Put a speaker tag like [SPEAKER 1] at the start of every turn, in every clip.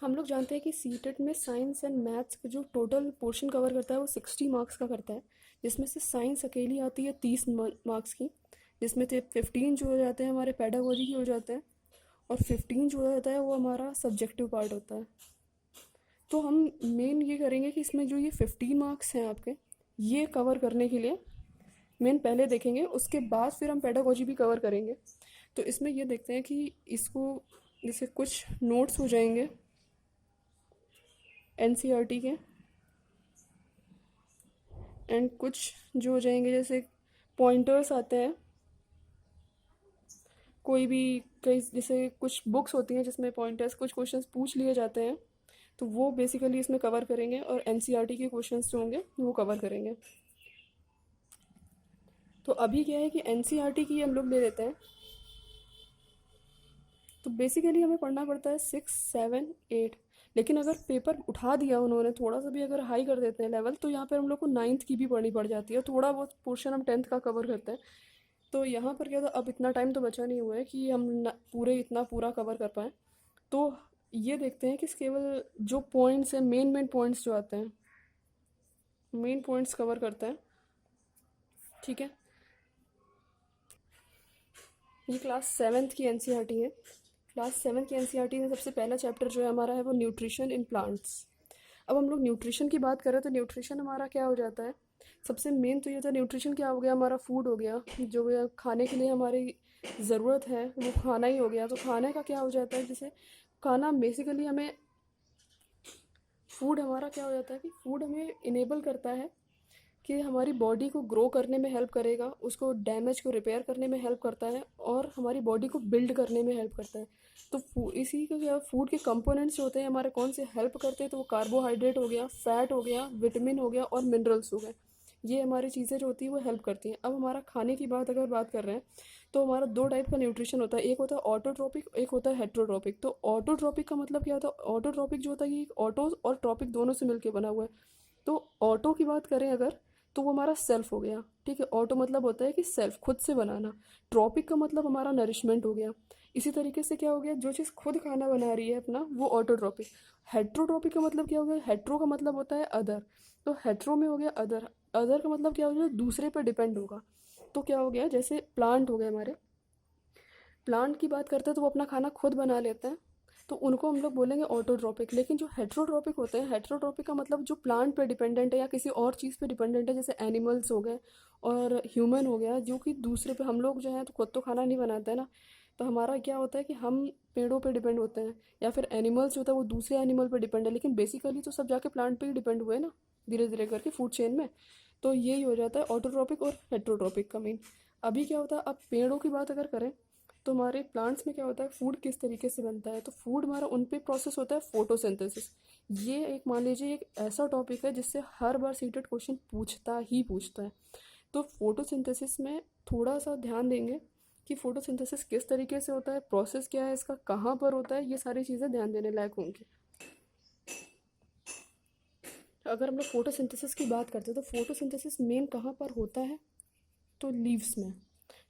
[SPEAKER 1] हम लोग जानते हैं कि सीटेट में साइंस एंड मैथ्स का जो टोटल पोर्शन कवर करता है वो 60 मार्क्स का करता है, जिसमें से साइंस अकेली आती है 30 मार्क्स की, जिसमें से 15 जो हो जाते हैं हमारे पेडागोजी के हो जाते हैं, और 15 जो होता है वो हमारा सब्जेक्टिव पार्ट होता है। तो हम मेन ये करेंगे कि इसमें जो ये 15 मार्क्स हैं आपके, ये कवर करने के लिए मेन पहले देखेंगे, उसके बाद फिर हम पेडागोजी भी कवर करेंगे। तो इसमें ये देखते हैं कि इसको जैसे कुछ नोट्स हो जाएंगे एनसीईआरटी के, एंड कुछ जो हो जाएंगे जैसे पॉइंटर्स आते हैं, कोई भी कई जैसे कुछ बुक्स होती हैं जिसमें पॉइंटर्स कुछ क्वेश्चंस पूछ लिए जाते हैं, तो वो बेसिकली इसमें कवर करेंगे, और एनसीईआरटी के क्वेश्चंस जो होंगे वो कवर करेंगे। तो अभी क्या है कि एनसीईआरटी की हम लोग ले लेते हैं। तो बेसिकली हमें पढ़ना पड़ता है 6, 7, 8, लेकिन अगर पेपर उठा दिया उन्होंने, थोड़ा सा भी अगर हाई कर देते हैं लेवल, तो यहाँ पर हम लोग को 9th की भी पढ़नी पड़ जाती है, थोड़ा बहुत पोर्शन हम 10th का कवर करते हैं। तो यहाँ पर क्या होता है, अब इतना टाइम तो बचा नहीं हुआ है कि हम पूरे इतना पूरा कवर कर पाएँ। तो ये देखते हैं कि केवल जो पॉइंट्स हैं, मेन मेन पॉइंट्स जो आते हैं, मेन पॉइंट्स कवर करते हैं। ठीक है, ये क्लास 7th की एनसीईआरटी है। क्लास 7 की एनसीईआरटी में सबसे पहला चैप्टर जो है हमारा है वो न्यूट्रिशन इन प्लांट्स। अब हम लोग न्यूट्रिशन की बात करें तो न्यूट्रिशन हमारा क्या हो जाता है, सबसे मेन तो ये होता है न्यूट्रिशन क्या हो गया, हमारा फूड हो गया, जो ये खाने के लिए हमारी ज़रूरत है वो खाना ही हो गया। तो खाने का क्या हो जाता है, जैसे खाना बेसिकली हमें, फूड हमारा क्या हो जाता है कि फूड हमें इनेबल करता है कि हमारी बॉडी को ग्रो करने में हेल्प करेगा, उसको डैमेज को रिपेयर करने में हेल्प करता है, और हमारी बॉडी को बिल्ड करने में हेल्प करता है। तो इसी का क्या, फूड के कंपोनेंट्स होते हैं हमारे कौन से हेल्प करते हैं, तो वो कार्बोहाइड्रेट हो गया, फैट हो गया, विटामिन हो गया, और मिनरल्स हो गए। ये हमारी चीज़ें जो होती हैं वो हेल्प करती हैं। अब हमारा खाने की बात अगर बात कर रहे हैं, तो हमारा दो टाइप का न्यूट्रिशन होता है, एक होता है ऑटोट्रोपिक, एक होता है हेट्रोट्रोपिक। तो ऑटोट्रोपिक का मतलब क्या होता है, ऑटोट्रोपिक जो होता है ये ऑटो और ट्रॉपिक दोनों से मिलकर बना हुआ है। तो ऑटो की बात करें अगर, तो वो हमारा सेल्फ हो गया। ठीक है, ऑटो मतलब होता है कि सेल्फ, खुद से बनाना। ट्रॉपिक का मतलब हमारा नरिशमेंट हो गया। इसी तरीके से क्या हो गया, जो चीज़ खुद खाना बना रही है अपना, वो ऑटोट्रॉपिक। हेट्रोट्रॉपिक का मतलब क्या हो गया, हेट्रो का मतलब होता है अदर। तो हेट्रो में हो गया अदर, अदर का मतलब क्या हो गया, दूसरे पर डिपेंड होगा। तो क्या हो गया, जैसे प्लांट हो गए हमारे, प्लांट की बात करते हैं तो वो अपना खाना खुद बना लेते हैं, तो उनको हम लोग बोलेंगे ऑटोट्रॉपिक। लेकिन जो हेट्रोट्रॉपिक होते हैं, हेट्रोट्रॉपिक का मतलब जो प्लांट पे डिपेंडेंट है या किसी और चीज़ पे डिपेंडेंट है, जैसे एनिमल्स हो गए और ह्यूमन हो गया, जो कि दूसरे पे, हम लोग जो हैं तो खुद तो खाना नहीं बनाते हैं ना। तो हमारा क्या होता है कि हम पेड़ों पे डिपेंड होते हैं, या फिर एनिमल्स जो होता है वो दूसरे एनिमल पे डिपेंड है, लेकिन बेसिकली तो सब जाके प्लांट पे ही डिपेंड हुए ना, धीरे धीरे करके फूड चेन में। तो यही हो जाता है ऑटोट्रॉपिक और हेट्रोट्रॉपिक का मीन। अभी क्या होता है, अब पेड़ों की बात अगर करें, तो हमारे प्लांट्स में क्या होता है, फूड किस तरीके से बनता है, तो फूड हमारा उन पे प्रोसेस होता है फोटोसिंथेसिस। ये एक मान लीजिए एक ऐसा टॉपिक है जिससे हर बार सीटेड क्वेश्चन पूछता ही पूछता है। तो फोटोसिंथेसिस में थोड़ा सा ध्यान देंगे कि फोटोसिंथेसिस किस तरीके से होता है, प्रोसेस क्या है इसका, कहाँ पर होता है, ये सारी चीज़ें ध्यान देने लायक होंगी। अगर हम लोग फोटोसिंथेसिस की बात करते हैं, तो फोटोसिंथेसिस मेन कहाँ पर होता है, तो लीव्स में।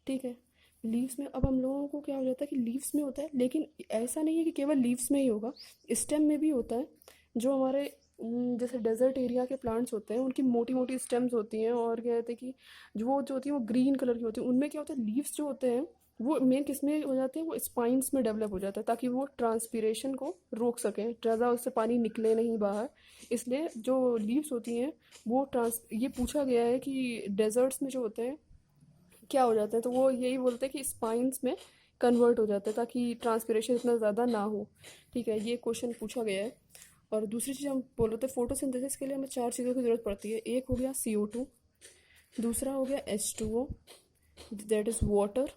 [SPEAKER 1] ठीक है, लीव्स में। अब हम लोगों को क्या हो जाता है कि लीव्स में होता है, लेकिन ऐसा नहीं है कि केवल लीव्स में ही होगा, स्टेम में भी होता है। जो हमारे जैसे डेजर्ट एरिया के प्लांट्स होते हैं उनकी मोटी मोटी स्टेम्स होती हैं, और क्या कहते हैं कि जो होती हैं वो ग्रीन कलर की होती हैं, उनमें क्या होता है, लीव्स जो होते हैं वो मेन किस में हो जाते हैं, वो स्पाइंस में डेवलप हो जाता है, ताकि वो ट्रांसपीरेशन को रोक सकें, ज़्यादा उससे पानी निकले नहीं बाहर। इसलिए जो लीव्स होती हैं वो ये पूछा गया है कि डेजर्ट्स में जो होते हैं क्या हो जाता है, तो वो यही बोलते हैं कि स्पाइंस में कन्वर्ट हो जाता है ताकि ट्रांसपिरेशन इतना ज़्यादा ना हो। ठीक है, ये क्वेश्चन पूछा गया है। और दूसरी चीज़ हम बोल रहे थे, फोटोसिंथेसिस के लिए हमें चार चीज़ों की ज़रूरत पड़ती है। एक हो गया CO2, दूसरा हो गया H2O, दैट इज़ वाटर,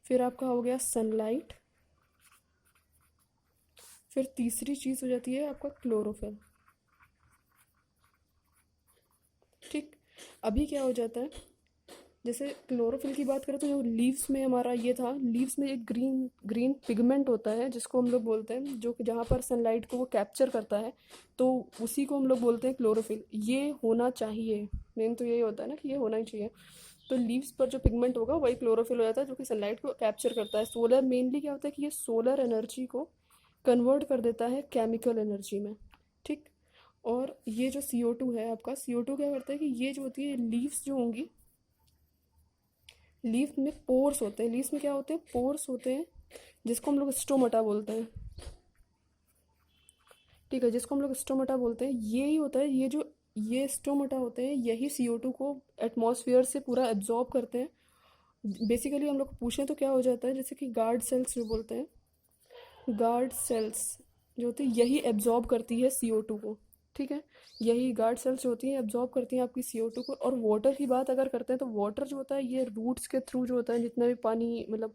[SPEAKER 1] फिर आपका हो गया सनलाइट, फिर तीसरी चीज़ हो जाती है आपका क्लोरोफिल। ठीक, अभी क्या हो जाता है, जैसे क्लोरोफिल की बात करें तो जो लीव्स में हमारा ये था, लीव्स में एक ग्रीन ग्रीन पिगमेंट होता है जिसको हम लोग बोलते हैं, जो कि जहाँ पर सनलाइट को वो कैप्चर करता है, तो उसी को हम लोग बोलते हैं क्लोरोफिल। ये होना चाहिए, मेन तो यही होता है ना कि ये होना ही चाहिए। तो लीव्स पर जो पिगमेंट होगा वही क्लोरोफिल हो जाता है, जो कि सनलाइट को कैप्चर करता है। सोलर मेनली क्या होता है कि ये सोलर एनर्जी को कन्वर्ट कर देता है केमिकल एनर्जी में, ठीक। और ये जो CO2 है आपका, CO2 क्या करता है कि ये जो होती है लीव्स जो होंगी, लीफ में पोर्स होते हैं, लीव्स में क्या होते हैं, पोर्स होते हैं, जिसको हम लोग स्टोमटा बोलते हैं, ठीक है, जिसको हम लोग स्टोमटा बोलते हैं। यही होता है, ये स्टोमटा होते हैं, यही CO2 को एटमॉस्फेयर से पूरा एब्जॉर्ब करते हैं। बेसिकली हम लोग पूछें तो क्या हो जाता है, जैसे कि गार्ड सेल्स जो बोलते हैं, गार्ड सेल्स जो होती है यही एब्जॉर्ब करती है CO2 को, ठीक है। यही गार्ड सेल्स जो होती हैं एब्जॉर्ब करती हैं आपकी CO2 को। और वाटर की बात अगर करते हैं तो वाटर जो होता है ये रूट्स के थ्रू जो होता है, जितना भी पानी मतलब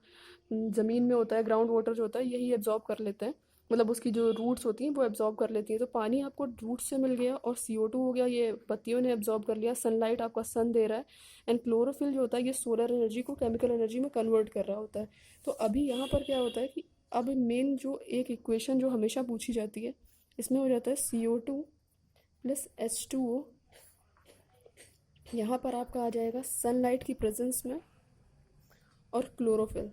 [SPEAKER 1] ज़मीन में होता है, ग्राउंड वाटर जो होता है यही एब्जॉर्ब कर लेते हैं, मतलब उसकी जो रूट्स होती हैं वो एब्जॉर्ब कर लेती हैं। तो पानी आपको रूट्स से मिल गया, और CO2 हो गया ये पत्तियों ने एब्जॉर्ब कर लिया, सनलाइट आपका सन दे रहा है, एंड क्लोरोफिल जो होता है ये सोलर एनर्जी को केमिकल एनर्जी में कन्वर्ट कर रहा होता है। तो अभी यहाँ पर क्या होता है कि अब मेन जो एक इक्वेशन जो हमेशा पूछी जाती है, इसमें हो जाता है CO2 प्लस H2O। यहाँ पर आपका आ जाएगा सनलाइट की प्रेजेंस में और क्लोरोफिल,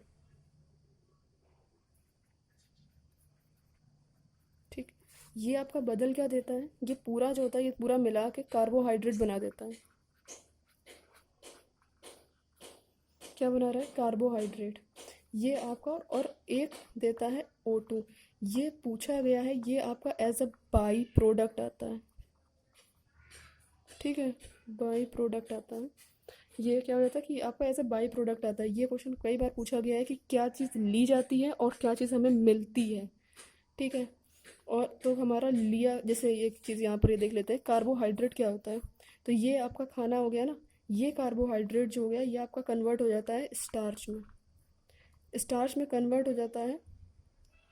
[SPEAKER 1] ठीक। ये आपका बदल क्या देता है, ये पूरा जो होता है ये पूरा मिला के कार्बोहाइड्रेट बना देता है। क्या बना रहा है, कार्बोहाइड्रेट। ये आपका, और एक देता है O2। ये पूछा गया है, ये आपका एज अ बाई प्रोडक्ट आता है, ठीक है, बाई प्रोडक्ट आता है। ये क्या हो जाता है कि आपका एज अ बाई प्रोडक्ट आता है। ये क्वेश्चन कई बार पूछा गया है कि क्या चीज़ ली जाती है और क्या चीज़ हमें मिलती है, ठीक है। और तो हमारा लिया, जैसे एक चीज़ यहाँ पर ये देख लेते हैं, कार्बोहाइड्रेट क्या होता है। तो ये आपका खाना हो गया ना, ये कार्बोहाइड्रेट जो हो गया ये आपका कन्वर्ट हो जाता है स्टार्च में, स्टार्च में कन्वर्ट हो जाता है,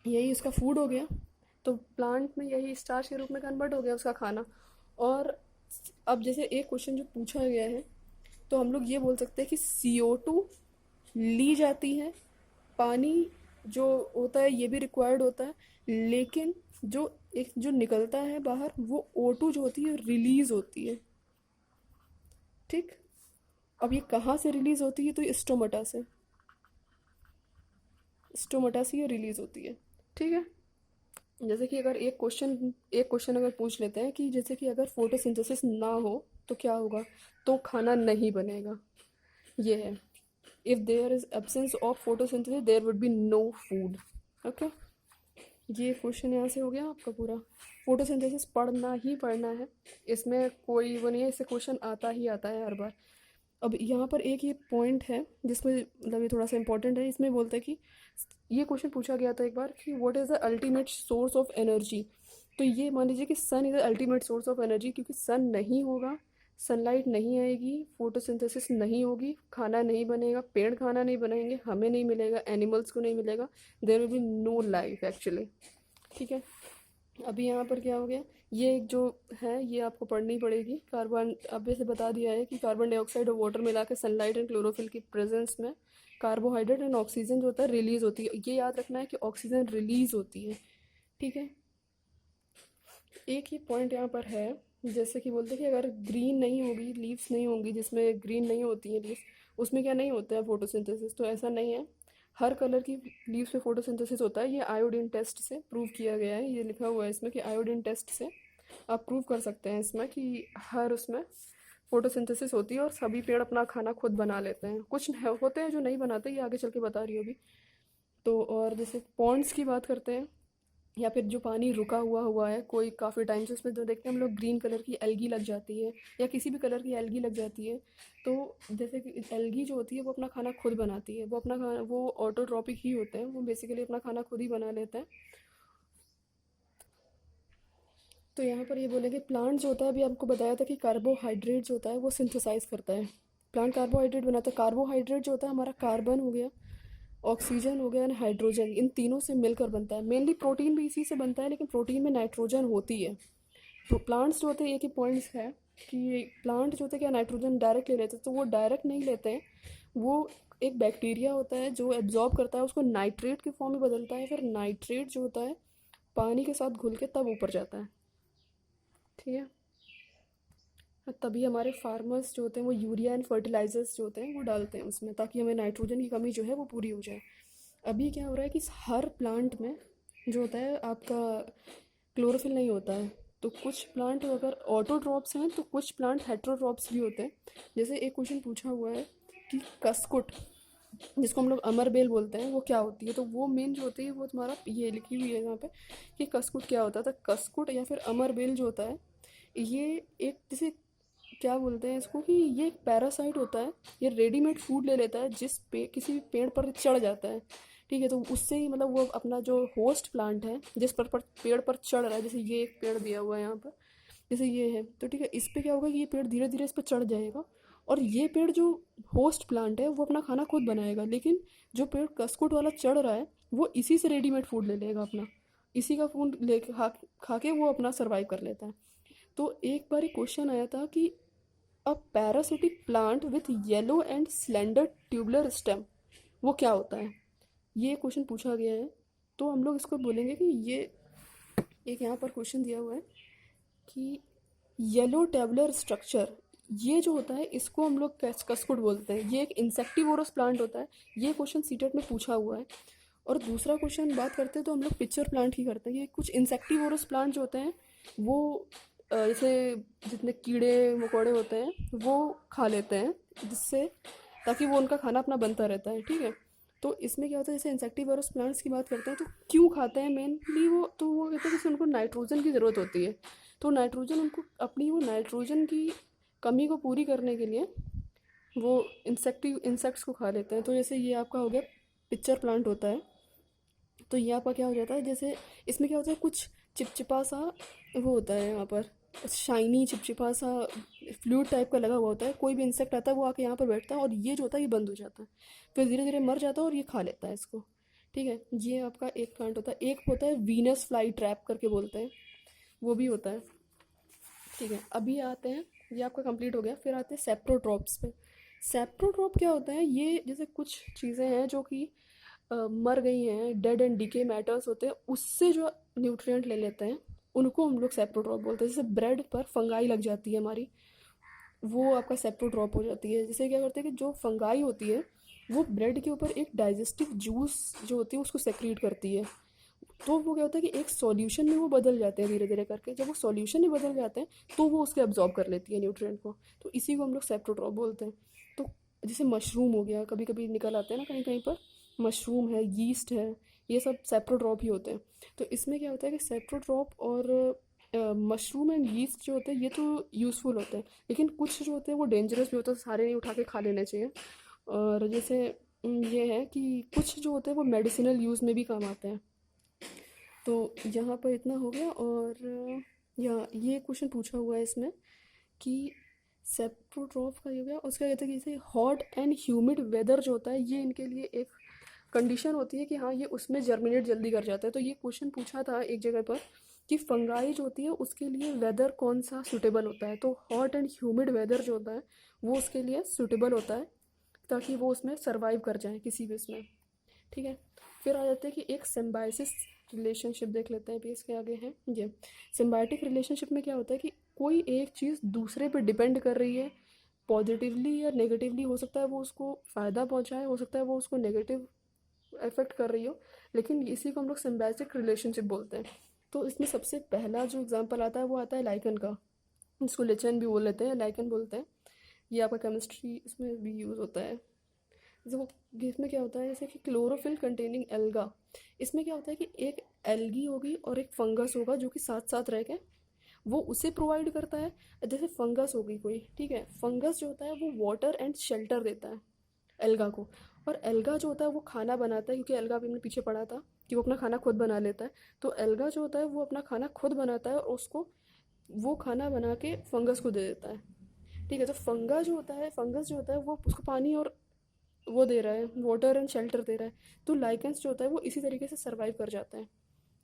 [SPEAKER 1] यही उसका फूड हो गया। तो प्लांट में यही स्टार्च के रूप में कन्वर्ट हो गया उसका खाना। और अब जैसे एक क्वेश्चन जो पूछा गया है, तो हम लोग ये बोल सकते हैं कि CO2 ली जाती है, पानी जो होता है ये भी रिक्वायर्ड होता है, लेकिन जो एक जो निकलता है बाहर वो O2 जो होती है रिलीज होती है, ठीक। अब ये कहाँ से रिलीज होती है, तो ये स्टोमटा से, स्टोमटा से ये रिलीज होती है, ठीक है। जैसे कि अगर एक क्वेश्चन अगर पूछ लेते हैं कि जैसे कि अगर फोटोसिंथेसिस ना हो तो क्या होगा, तो खाना नहीं बनेगा, ये है। If there is absence of photosynthesis there would be no food, okay. ये क्वेश्चन यहाँ से हो गया आपका पूरा। फोटोसिंथेसिस पढ़ना ही पढ़ना है, इसमें कोई वो नहीं है, इससे क्वेश्चन आता ही आता है हर बार। अब यहाँ पर एक ये पॉइंट है जिसमें मतलब ये थोड़ा सा इंपॉर्टेंट है, इसमें बोलते हैं कि ये क्वेश्चन पूछा गया था एक बार कि what is the ultimate source of energy. तो ये मान लीजिए कि sun is the ultimate source of energy, क्योंकि सन नहीं होगा, सनलाइट नहीं आएगी, फोटोसिंथेसिस नहीं होगी, खाना नहीं बनेगा, पेड़ खाना नहीं बनाएंगे, हमें नहीं मिलेगा, एनिमल्स को नहीं मिलेगा, there will be no life actually, ठीक है। अभी यहाँ पर क्या हो गया, ये एक जो है ये आपको पढ़नी पड़ेगी। कार्बन अब जैसे बता दिया है कि कार्बन डाइऑक्साइड और वाटर मिला के सनलाइट एंड क्लोरोफिल की प्रेजेंस में कार्बोहाइड्रेट एंड ऑक्सीजन जो होता है रिलीज होती है। ये याद रखना है कि ऑक्सीजन रिलीज होती है, ठीक है। एक ये पॉइंट यहाँ पर है, जैसे कि बोलते हैं कि अगर ग्रीन नहीं होगी, लीव्स नहीं होंगी, जिसमें ग्रीन नहीं होती हैं लीव्स, उसमें क्या नहीं होता है फोटोसिंथेसिस, तो ऐसा नहीं है। हर कलर की लीव्स में फोटोसिंथेसिस होता है, ये आयोडीन टेस्ट से प्रूव किया गया है, ये लिखा हुआ है इसमें कि आयोडीन टेस्ट से आप प्रूव कर सकते हैं इसमें कि हर उसमें फोटोसिंथेसिस होती है और सभी पेड़ अपना खाना खुद बना लेते हैं। कुछ होते हैं जो नहीं बनाते, ये आगे चल के बता रही हूँ अभी। तो और जैसे पॉन्ड्स की बात करते हैं, या फिर जो पानी रुका हुआ हुआ है कोई काफ़ी टाइम से, उसमें जो देखते हैं हम लोग ग्रीन कलर की एल्गी लग जाती है, या किसी भी कलर की एल्गी लग जाती है। तो जैसे कि एल्गी जो होती है वो अपना खाना खुद बनाती है, वो अपना खाना, वो ऑटोट्रॉपिक ही होते हैं, वो बेसिकली अपना खाना खुद ही बना लेते हैं। तो यहाँ पर ये बोले कि प्लांट जो होता है, अभी आपको बताया था कि कार्बोहाइड्रेट जो होता है वो सिंथेसाइज करता है, प्लांट कार्बोहाइड्रेट बनाता है। कार्बोहाइड्रेट जो होता है हमारा कार्बन हो गया, ऑक्सीजन हो गया एंड हाइड्रोजन, इन तीनों से मिलकर बनता है। मेनली प्रोटीन भी इसी से बनता है, लेकिन प्रोटीन में नाइट्रोजन होती है। तो प्लांट्स जो होते हैं, एक ही पॉइंट्स है कि प्लांट जो होते हैं क्या नाइट्रोजन डायरेक्ट ले लेते हैं, तो वो डायरेक्ट नहीं लेते हैं, वो एक बैक्टीरिया होता है जो एब्जॉर्ब करता है, उसको नाइट्रेट के फॉर्म में बदलता है, फिर नाइट्रेट जो होता है पानी के साथ घुल के तब ऊपर जाता है, ठीक है। तभी हमारे फार्मर्स जो होते हैं वो यूरिया एंड फर्टिलाइजर्स जो होते हैं वो डालते हैं उसमें, ताकि हमें नाइट्रोजन की कमी जो है वो पूरी हो जाए। अभी क्या हो रहा है कि हर प्लांट में जो होता है आपका क्लोरोफिल नहीं होता है। तो कुछ प्लांट अगर ऑटोट्रॉप्स हैं तो कुछ प्लांट हेटेरोट्रॉप्स भी होते हैं। जैसे एक क्वेश्चन पूछा हुआ है कि कस्कुट, जिसको हम लोग अमर बेल बोलते हैं, वो क्या होती है। तो वो मेन जो होती है वो तुम्हारा ये लिखी हुई है यहाँ पे कि कस्कुट क्या होता था। कस्कुट या फिर अमर बेल जो होता है, ये एक जैसे क्या बोलते हैं इसको, कि ये एक पैरासाइट होता है। ये रेडीमेड फूड ले लेता है जिस पे किसी भी पेड़ पर चढ़ जाता है, ठीक है। तो उससे ही मतलब वो अपना जो होस्ट प्लांट है जिस पर पेड़ पर चढ़ रहा है, जैसे ये एक पेड़ दिया हुआ है यहाँ पर, जैसे ये है, तो ठीक है, इस पे क्या होगा कि ये पेड़ धीरे धीरे इस पर चढ़ जाएगा और ये पेड़ जो होस्ट प्लांट है वो अपना खाना खुद बनाएगा। लेकिन जो पेड़ कस्कुट वाला चढ़ रहा है वो इसी से रेडीमेड फूड ले लेगा अपना, इसी का फूड ले खा के वो अपना सर्वाइव कर लेता है। तो एक बार एक क्वेश्चन आया था कि a parasitic plant with yellow and slender tubular stem, वो क्या होता है। ये क्वेश्चन पूछा गया है। तो हम लोग इसको बोलेंगे कि ये एक यहाँ पर क्वेश्चन दिया हुआ है कि येलो टेबुलर स्ट्रक्चर, ये जो होता है इसको हम लोग कस्कुड बोलते हैं। ये एक इंसेक्टिवोरस प्लांट होता है। ये क्वेश्चन सीटेट में पूछा हुआ है। और दूसरा क्वेश्चन बात करते हैं तो हम लोग पिक्चर प्लांट ही करते हैं। ये कुछ इंसेक्टिवोरस प्लांट जो होते हैं वो जैसे जितने कीड़े मकोड़े होते हैं वो खा लेते हैं, जिससे ताकि वो उनका खाना अपना बनता रहता है, ठीक है। तो इसमें क्या होता है, जैसे इंसेक्टिवोरस प्लांट्स की बात करते हैं तो क्यों खाते हैं मेनली वो, तो वो कहते हैं कि उनको नाइट्रोजन की ज़रूरत होती है। तो नाइट्रोजन उनको अपनी वो नाइट्रोजन की कमी को पूरी करने के लिए वो इंसेक्ट्स को खा लेते हैं। तो जैसे ये आपका हो गया पिक्चर प्लांट होता है। तो ये आपका क्या हो जाता है, जैसे इसमें क्या होता है कुछ चिपचिपा सा वो होता है यहाँ पर, शाइनी चिपचिपा सा फ्लूइड टाइप का लगा हुआ होता है। कोई भी इंसेक्ट आता है वो आके यहाँ पर बैठता है और ये जो होता है ये बंद हो जाता है, फिर धीरे धीरे मर जाता है और ये खा लेता है इसको, ठीक है। ये आपका एक प्लांट होता है। एक होता है वीनस फ्लाई ट्रैप करके बोलते हैं, वो भी होता है, ठीक है। अभी आते हैं, ये आपका कंप्लीट हो गया, फिर आते हैं सेप्रोट्रॉप्स पे। सेप्रोट्रॉप क्या होता है, ये जैसे कुछ चीज़ें हैं जो कि मर गई हैं, डेड एंड डीके मैटर्स होते हैं, उससे जो न्यूट्रिएंट ले लेते हैं उनको हम लोग सेप्रोट्रॉप बोलते हैं। जैसे ब्रेड पर फंगाई लग जाती है हमारी, वो आपका सेप्रोट्रॉप हो जाती है। जैसे क्या करते हैं कि जो फंगाई होती है वो ब्रेड के ऊपर एक डाइजेस्टिव जूस जो होती है उसको सेक्रीट करती है। तो वो क्या होता है कि एक सॉल्यूशन में वो बदल जाते हैं धीरे धीरे करके। जब वो सॉल्यूशन में बदल जाते हैं तो वो उसके एब्जॉर्ब कर लेती है न्यूट्रिएंट को। तो इसी को हम लोग सेप्रोट्रॉप बोलते हैं। तो जैसे मशरूम हो गया, कभी कभी निकल आते हैं ना कहीं कहीं पर, मशरूम है, यीस्ट है, ये सब सेप्रोट्रॉप ही होते हैं। तो इसमें क्या होता है कि सेप्रोट्रॉप और मशरूम एंड यीस्ट जो होते हैं ये तो यूज़फुल होते हैं, लेकिन कुछ जो होते हैं वो डेंजरस भी होते हैं, सारे नहीं उठा के खा लेने चाहिए। और जैसे ये है कि कुछ जो होते हैं वो मेडिसिनल यूज़ में भी काम आते हैं। तो यहाँ पर इतना हो गया। और यहाँ ये क्वेश्चन पूछा हुआ है इसमें कि सेप्रोट्रॉप का ये हो गया। उसका कहते हैं कि जैसे हॉट एंड ह्यूमिड वेदर जो होता है ये इनके लिए एक कंडीशन होती है कि हाँ ये उसमें जर्मिनेट जल्दी कर जाता है। तो ये क्वेश्चन पूछा था एक जगह पर कि फंगाई जो होती है उसके लिए वेदर कौन सा सूटेबल होता है। तो हॉट एंड ह्यूमिड वेदर जो होता है वो उसके लिए सूटेबल होता है ताकि वो उसमें सर्वाइव कर जाए किसी भी इसमें, ठीक है। फिर आ जाते हैं कि एक सिम्बायोसिस रिलेशनशिप देख लेते हैं। अभी इसके आगे है ये सिम्बायोटिक रिलेशनशिप में क्या होता है कि कोई एक चीज़ दूसरे पे डिपेंड कर रही है, पॉजिटिवली या नेगेटिवली। हो सकता है वो उसको फ़ायदा पहुंचाए, हो सकता है वो उसको नेगेटिव इफेक्ट कर रही हो, लेकिन इसी को हम लोग सिम्बायोटिक रिलेशनशिप बोलते हैं। तो इसमें सबसे पहला जो एग्जांपल आता है वो आता है लाइकन का, जिसको लिचन भी बोल लेते हैं, लाइकन बोलते हैं। ये आपका केमिस्ट्री इसमें भी यूज़ होता है। जो इसमें क्या होता है जैसे कि क्लोरोफिल कंटेनिंग एल्गा, इसमें क्या होता है कि एक एल्गी होगी और एक फंगस होगा जो कि साथ साथ रह के वो उसे प्रोवाइड करता है। जैसे फंगस होगी कोई, ठीक है, फंगस जो होता है वो वाटर एंड शेल्टर देता है एल्गा को। और एल्गा जो होता है वो खाना बनाता है, क्योंकि एल्गा अभी हमने पीछे पढ़ा था कि वो अपना खाना खुद बना लेता है। तो एल्गा जो होता है वो अपना खाना खुद बनाता है और उसको वो खाना बना के फंगस को दे देता है, ठीक है। तो फंगस जो होता है वो उसको पानी और वो दे रहा है, वाटर एंड शेल्टर दे रहा है। तो लाइकेंस जो होता है वो इसी तरीके से सर्वाइव कर जाता है,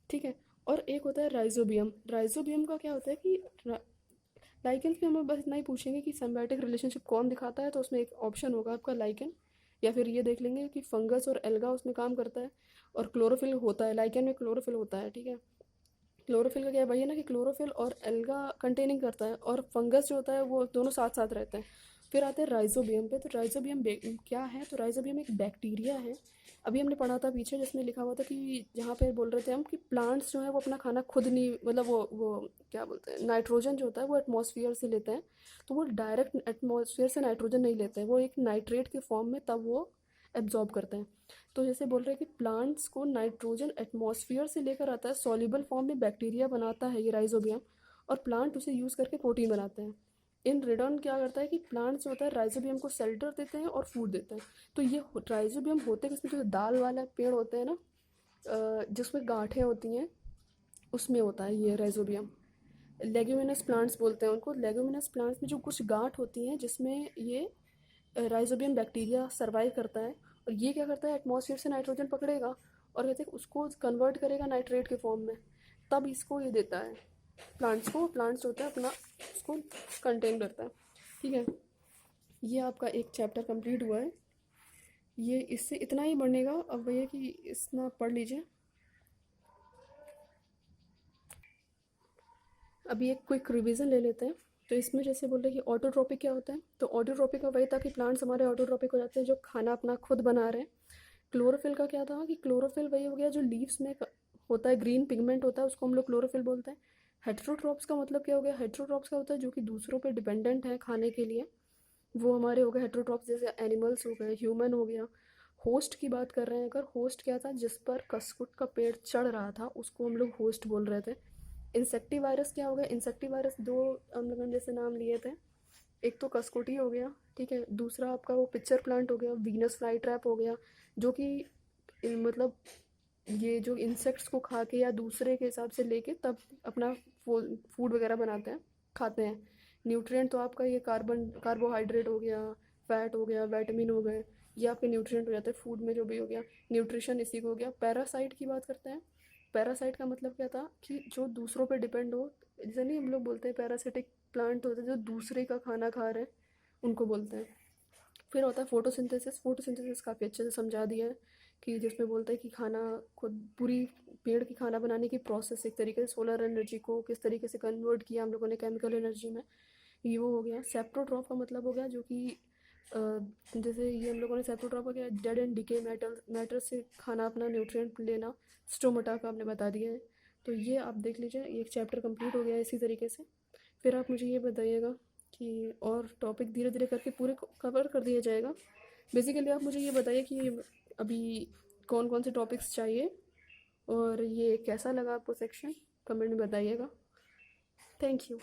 [SPEAKER 1] ठीक है। और एक होता है राइजोबियम। राइजोबियम का क्या होता है कि लाइकेंस में हम बस इतना ही पूछेंगे कि सिम्बायोटिक रिलेशनशिप कौन दिखाता है, तो उसमें एक ऑप्शन होगा आपका लाइकेन, या फिर ये देख लेंगे कि फंगस और एल्गा उसमें काम करता है और क्लोरोफिल होता है, लाइकेन में क्लोरोफिल होता है, ठीक है। क्लोरोफिल का क्या है, वही है ना कि क्लोरोफिल और एल्गा कंटेनिंग करता है, और फंगस जो होता है वो दोनों साथ साथ रहते हैं। फिर आते हैं राइजोबियम पे। तो राइजोबियम क्या है? तो राइजोबियम एक बैक्टीरिया है। अभी हमने पढ़ा था पीछे जिसमें लिखा हुआ था कि जहाँ पे बोल रहे थे हम कि प्लांट्स जो है वो अपना खाना खुद नहीं, मतलब वो क्या बोलते हैं, नाइट्रोजन जो होता है वो एटमॉस्फेयर से लेते हैं। तो वो डायरेक्ट एटमॉस्फेयर से नाइट्रोजन नहीं लेते हैं, वो एक नाइट्रेट के फॉर्म में तब वो एब्जॉर्ब करते हैं। तो जैसे बोल रहे हैं कि प्लांट्स को नाइट्रोजन एटमॉस्फेयर से लेकर आता है, सॉल्युबल फॉर्म में बैक्टीरिया बनाता है ये राइजोबियम, और प्लांट उसे यूज़ करके प्रोटीन बनाते हैं। इन रिटर्न क्या करता है कि प्लांट्स जो होता है राइजोबियम को शेल्टर देते हैं और फूड देते हैं। तो ये राइजोबियम होते किसमें, जो दाल वाला पेड़ होते हैं ना, जिसमें गांठें होती हैं, उसमें होता है ये राइजोबियम। लेग्यूमिनस प्लांट्स बोलते हैं उनको। लेग्यूमिनस प्लांट्स में जो कुछ गांठ होती हैं जिसमें ये राइजोबियम बैक्टीरिया सर्वाइव करता है, और ये क्या करता है, एटमॉस्फेयर से नाइट्रोजन पकड़ेगा और कहते हैं उसको कन्वर्ट करेगा नाइट्रेट के फॉर्म में, तब इसको ये देता है प्लांट्स को। प्लांट्स होता है अपना उसको कंटेन करता है। ठीक है, ये आपका एक चैप्टर कंप्लीट हुआ है। ये इससे इतना ही बनेगा। अब भैया कि इतना पढ़ लीजिए। अभी एक क्विक रिवीजन ले लेते हैं। तो इसमें जैसे बोल रहे हैं कि ऑटोट्रॉपिक क्या होता है, तो ऑटोट्रॉपिक का वही था कि प्लांट्स हमारे ऑटोट्रॉपिक हो जाते हैं जो खाना अपना खुद बना रहे हैं। क्लोरोफिल का क्या था कि क्लोरोफिल वही हो गया जो लीव्स में होता है, ग्रीन पिगमेंट होता है, उसको हम लोग क्लोरोफिल बोलते हैं। हेट्रोट्रॉप्स का मतलब क्या हो गया? हेट्रोट्रॉप्स का होता है जो कि दूसरों पे डिपेंडेंट है खाने के लिए, वो हमारे हो गए हेट्रोट्रॉप्स। जैसे एनिमल्स हो गए, ह्यूमन हो गया। होस्ट की बात कर रहे हैं अगर, होस्ट क्या था? जिस पर कस्कुट का पेड़ चढ़ रहा था उसको हम लोग होस्ट बोल रहे थे। इंसेक्टिवायरस क्या हो गया? इंसेक्टिवायरस दो हम लोगों ने जैसे नाम लिए थे, एक तो कस्कुटी हो गया, ठीक है, दूसरा आपका वो पिक्चर प्लांट हो गया, वीनस फ्लाई ट्रैप हो गया, जो कि मतलब ये जो इंसेक्ट्स को खा के या दूसरे के हिसाब से लेके तब अपना फूड वगैरह बनाते हैं, खाते हैं। न्यूट्रिएंट तो आपका ये कार्बोहाइड्रेट हो गया, फैट हो गया, विटामिन हो गए, ये आपके न्यूट्रिएंट हो जाते हैं फूड में जो भी हो गया। न्यूट्रिशन इसी को हो गया। पैरासाइट की बात करते हैं। पैरासाइट का मतलब क्या था कि जो दूसरों पे डिपेंड हो, जैसे नहीं हम लोग बोलते हैं पैरासिटिक प्लांट होते हैं जो दूसरे का खाना खा रहे हैं, उनको बोलते हैं। फिर होता है फोटोसिंथेसिस। फोटोसिंथेसिस काफ़ी अच्छे से समझा दिया है कि जिसमें बोलता है कि खाना खुद पूरी पेड़ की खाना बनाने की प्रोसेस, एक तरीके से सोलर एनर्जी को किस तरीके से कन्वर्ट किया हम लोगों ने केमिकल एनर्जी में, ये वो हो गया। सेप्टोट्रॉफ का मतलब हो गया जो कि जैसे ये हम लोगों ने सेप्टोट्रॉफ हो गया डेड एंड डिके मैटर से खाना अपना न्यूट्रिएंट लेना। स्टोमेटा का आपने बता दिया है। तो ये आप देख लीजिए, एक चैप्टर कंप्लीट हो गया इसी तरीके से। फिर आप मुझे ये बताइएगा कि और टॉपिक धीरे धीरे करके पूरे कवर कर दिया जाएगा। बेसिकली आप मुझे ये बताइए कि अभी कौन कौन से टॉपिक्स चाहिए और ये कैसा लगा आपको सेक्शन, कमेंट में बताइएगा। Thank you.